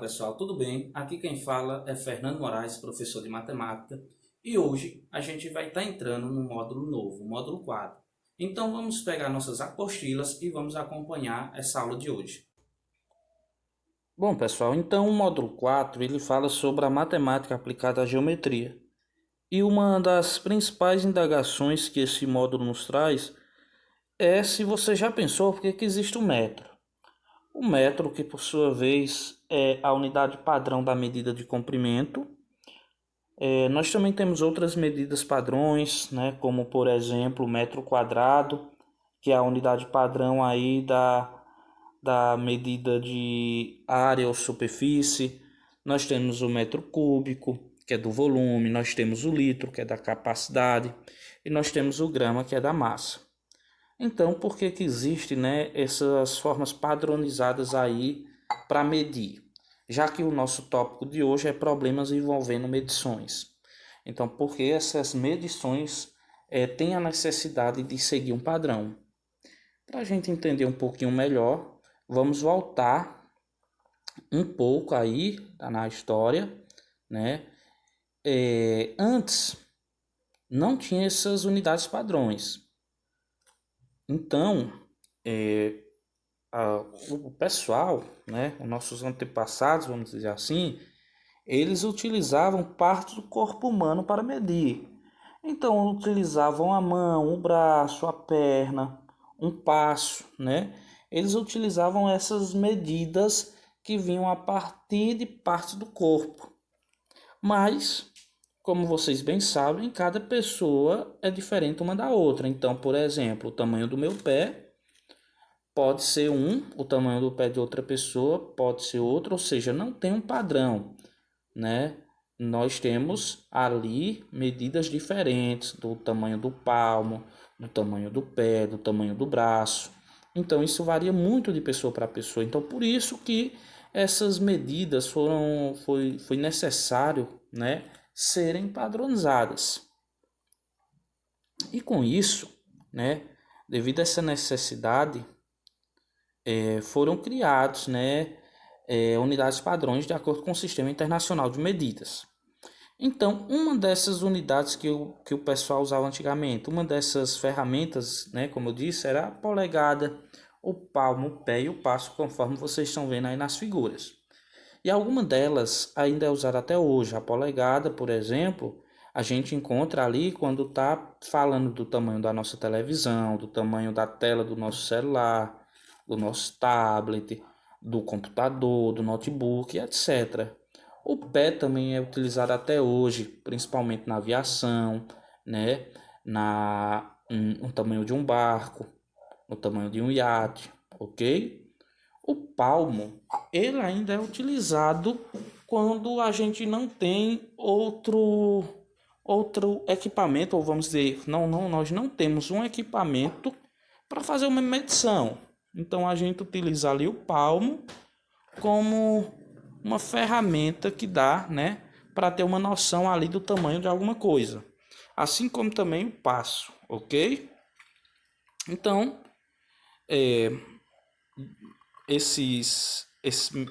pessoal, tudo bem? Aqui quem fala é Fernando Moraes, professor de matemática, e hoje a gente vai estar entrando no módulo novo, o módulo 4. Então vamos pegar nossas apostilas e vamos acompanhar essa aula de hoje. Bom, pessoal, então o módulo 4 ele fala sobre a matemática aplicada à geometria. E uma das principais indagações que esse módulo nos traz é se você já pensou por que existe o metro. O metro, que por sua vez é a unidade padrão da medida de comprimento. Nós também temos outras medidas padrões, né, como por exemplo o metro quadrado, que é a unidade padrão aí da medida de área ou superfície. Nós temos o metro cúbico, que é do volume, nós temos o litro, que é da capacidade, e nós temos o grama, que é da massa. Então, por que existe, né, essas formas padronizadas aí para medir? Já que o nosso tópico de hoje é problemas envolvendo medições. Então, por que essas medições têm a necessidade de seguir um padrão? Para a gente entender um pouquinho melhor, vamos voltar um pouco aí na história, né? Antes, não tinha essas unidades padrões. Então, o pessoal, né, os nossos antepassados, vamos dizer assim, eles utilizavam partes do corpo humano para medir. Então, utilizavam a mão, o braço, a perna, um passo, né? Eles utilizavam essas medidas que vinham a partir de partes do corpo. Mas, como vocês bem sabem, cada pessoa é diferente uma da outra. Então, por exemplo, o tamanho do meu pé pode ser o tamanho do pé de outra pessoa pode ser outro, ou seja, não tem um padrão, né? Nós temos ali medidas diferentes do tamanho do palmo, do tamanho do pé, do tamanho do braço. Então isso varia muito de pessoa para pessoa. Então por isso que essas medidas foi necessário, né, serem padronizadas. E com isso, né, devido a essa necessidade, foram criados, né, unidades padrões de acordo com o Sistema Internacional de Medidas. Então, uma dessas unidades que o pessoal usava antigamente, uma dessas ferramentas, né, como eu disse, era a polegada, o palmo, o pé e o passo, conforme vocês estão vendo aí nas figuras. E alguma delas ainda é usada até hoje. A polegada, por exemplo, a gente encontra ali quando está falando do tamanho da nossa televisão, do tamanho da tela do nosso celular, do nosso tablet, do computador, do notebook, etc. O pé também é utilizado até hoje, principalmente na aviação, né? No tamanho de um barco, no tamanho de um iate, ok? O palmo, ele ainda é utilizado quando a gente não tem outro equipamento, ou vamos dizer, nós não temos um equipamento para fazer uma medição. Então a gente utiliza ali o palmo como uma ferramenta que dá, né, para ter uma noção ali do tamanho de alguma coisa. Assim como também o passo, ok? Então,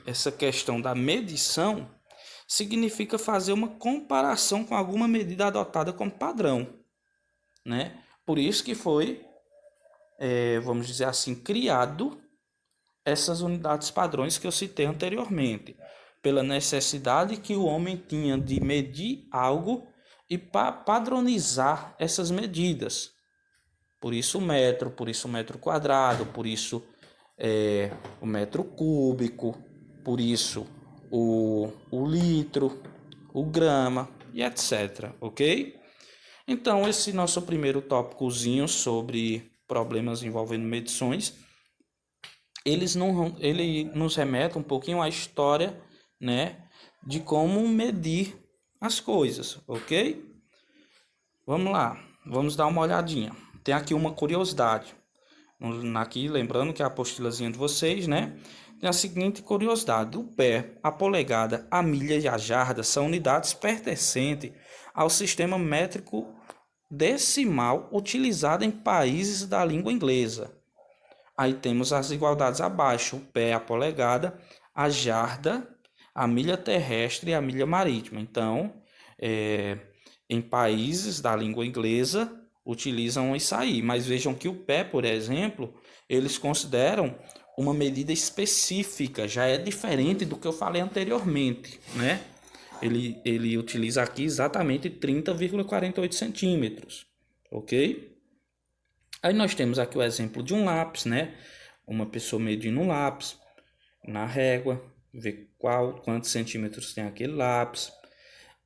essa questão da medição significa fazer uma comparação com alguma medida adotada como padrão, né? Por isso que foi, vamos dizer assim, criado essas unidades padrões que eu citei anteriormente, pela necessidade que o homem tinha de medir algo e padronizar essas medidas. Por isso o metro, por isso o metro quadrado, por isso o metro cúbico, por isso o litro, o grama e etc. Ok? Então, esse nosso primeiro tópicozinho sobre problemas envolvendo medições, ele nos remete um pouquinho à história, né, de como medir as coisas, ok? Vamos lá, vamos dar uma olhadinha. Tem aqui uma curiosidade. Aqui, lembrando que é a apostilazinha de vocês, né? Tem a seguinte curiosidade: o pé, a polegada, a milha e a jarda são unidades pertencentes ao sistema métrico decimal utilizado em países da língua inglesa. Aí temos as igualdades abaixo: o pé, a polegada, a jarda, a milha terrestre e a milha marítima. Então, em países da língua inglesa, utilizam isso aí. Mas vejam que o pé, por exemplo, eles consideram uma medida específica, já é diferente do que eu falei anteriormente, né? Ele utiliza aqui exatamente 30,48 centímetros, ok? Aí nós temos aqui o exemplo de um lápis, né? Uma pessoa medindo um lápis na régua, ver quantos centímetros tem aquele lápis.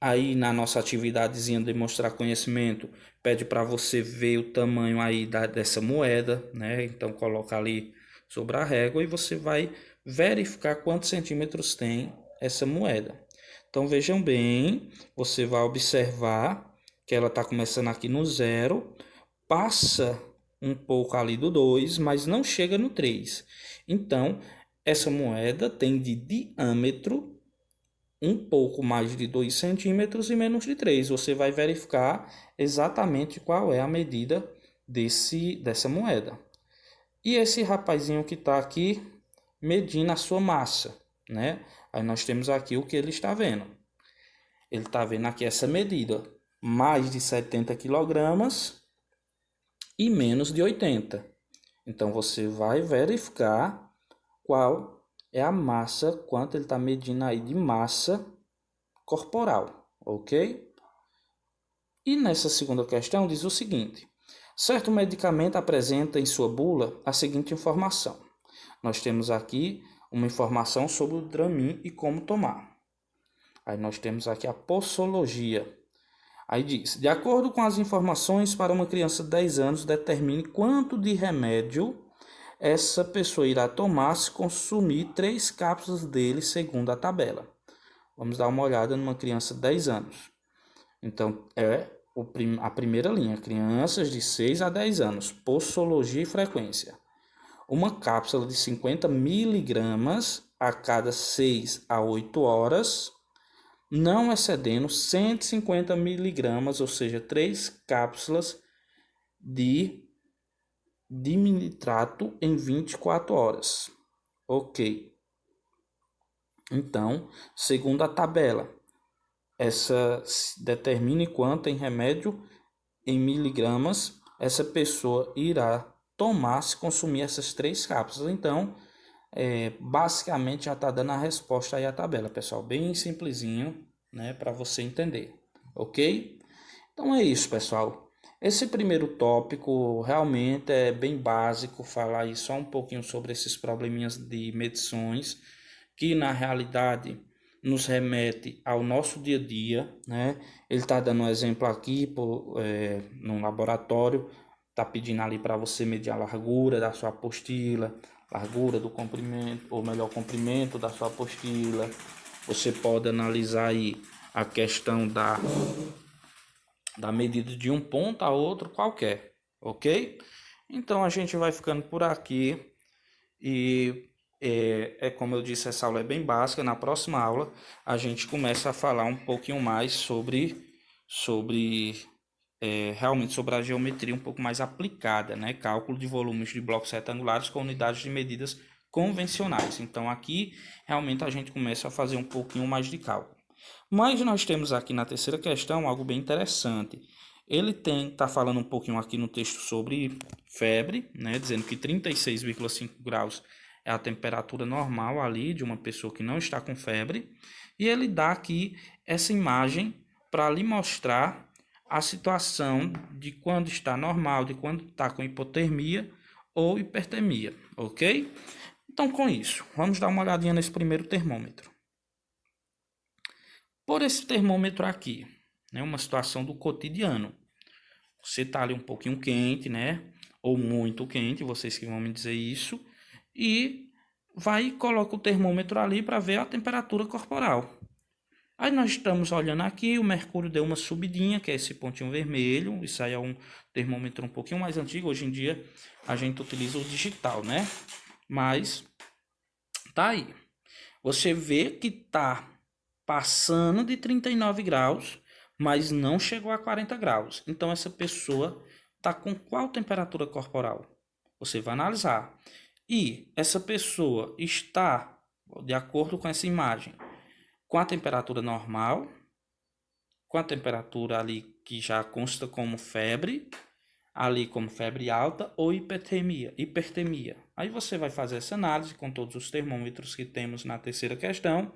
Aí na nossa atividadezinha de mostrar conhecimento, pede para você ver o tamanho aí dessa moeda, né? Então coloca ali sobre a régua e você vai verificar quantos centímetros tem essa moeda. Então vejam bem, você vai observar que ela está começando aqui no 0, passa um pouco ali do 2, mas não chega no 3. Então essa moeda tem de diâmetro um pouco mais de 2 centímetros e menos de 3. Você vai verificar exatamente qual é a medida dessa moeda. E esse rapazinho que está aqui medindo a sua massa, né? Aí nós temos aqui o que ele está vendo. Ele está vendo aqui essa medida, mais de 70 quilogramas e menos de 80. Então você vai verificar qual é a massa, quanto ele está medindo aí de massa corporal, ok? E nessa segunda questão diz o seguinte: certo medicamento apresenta em sua bula a seguinte informação. Nós temos aqui uma informação sobre o Dramin e como tomar. Aí nós temos aqui a posologia. Aí diz: de acordo com as informações, para uma criança de 10 anos, determine quanto de remédio essa pessoa irá tomar se consumir 3 cápsulas dele segundo a tabela. Vamos dar uma olhada numa criança de 10 anos. Então, a primeira linha, crianças de 6 a 10 anos, posologia e frequência. Uma cápsula de 50 miligramas a cada 6 a 8 horas, não excedendo 150 miligramas, ou seja, 3 cápsulas de dinitrato em 24 horas. Ok. Então, segundo a tabela, essa determine quanto em remédio em miligramas essa pessoa irá tomar se consumir essas 3 cápsulas. Então, basicamente já está dando a resposta aí a tabela, pessoal, bem simplesinho, né, para você entender, ok? Então é isso, pessoal. Esse primeiro tópico realmente é bem básico, falar aí só um pouquinho sobre esses probleminhas de medições, que na realidade nos remete ao nosso dia a dia, né? Ele está dando um exemplo aqui no laboratório, está pedindo ali para você medir a largura da sua apostila, largura do comprimento, ou melhor, comprimento da sua apostila. Você pode analisar aí a questão da medida de um ponto a outro qualquer, ok? Então a gente vai ficando por aqui e como eu disse, essa aula é bem básica. Na próxima aula a gente começa a falar um pouquinho mais realmente sobre a geometria um pouco mais aplicada, né? Cálculo de volumes de blocos retangulares com unidades de medidas convencionais. Então aqui realmente a gente começa a fazer um pouquinho mais de cálculo. Mas nós temos aqui na terceira questão algo bem interessante. Ele está falando um pouquinho aqui no texto sobre febre, né? Dizendo que 36,5 graus é a temperatura normal ali de uma pessoa que não está com febre. E ele dá aqui essa imagem para lhe mostrar a situação de quando está normal, de quando está com hipotermia ou hipertermia, ok? Então, com isso, vamos dar uma olhadinha nesse primeiro termômetro. Por esse termômetro aqui, né, uma situação do cotidiano. Você está ali um pouquinho quente, né? Ou muito quente, vocês que vão me dizer isso. E vai e coloca o termômetro ali para ver a temperatura corporal. Aí nós estamos olhando aqui, o mercúrio deu uma subidinha, que é esse pontinho vermelho. Isso aí é um termômetro um pouquinho mais antigo. Hoje em dia a gente utiliza o digital, né? Mas tá aí. Você vê que tá passando de 39 graus, mas não chegou a 40 graus. Então essa pessoa tá com qual temperatura corporal? Você vai analisar. E essa pessoa está, de acordo com essa imagem, com a temperatura normal, com a temperatura ali que já consta como febre, ali como febre alta ou hipertermia. Aí você vai fazer essa análise com todos os termômetros que temos na terceira questão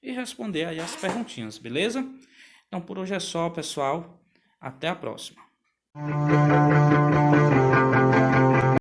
e responder aí as perguntinhas, beleza? Então por hoje é só, pessoal. Até a próxima.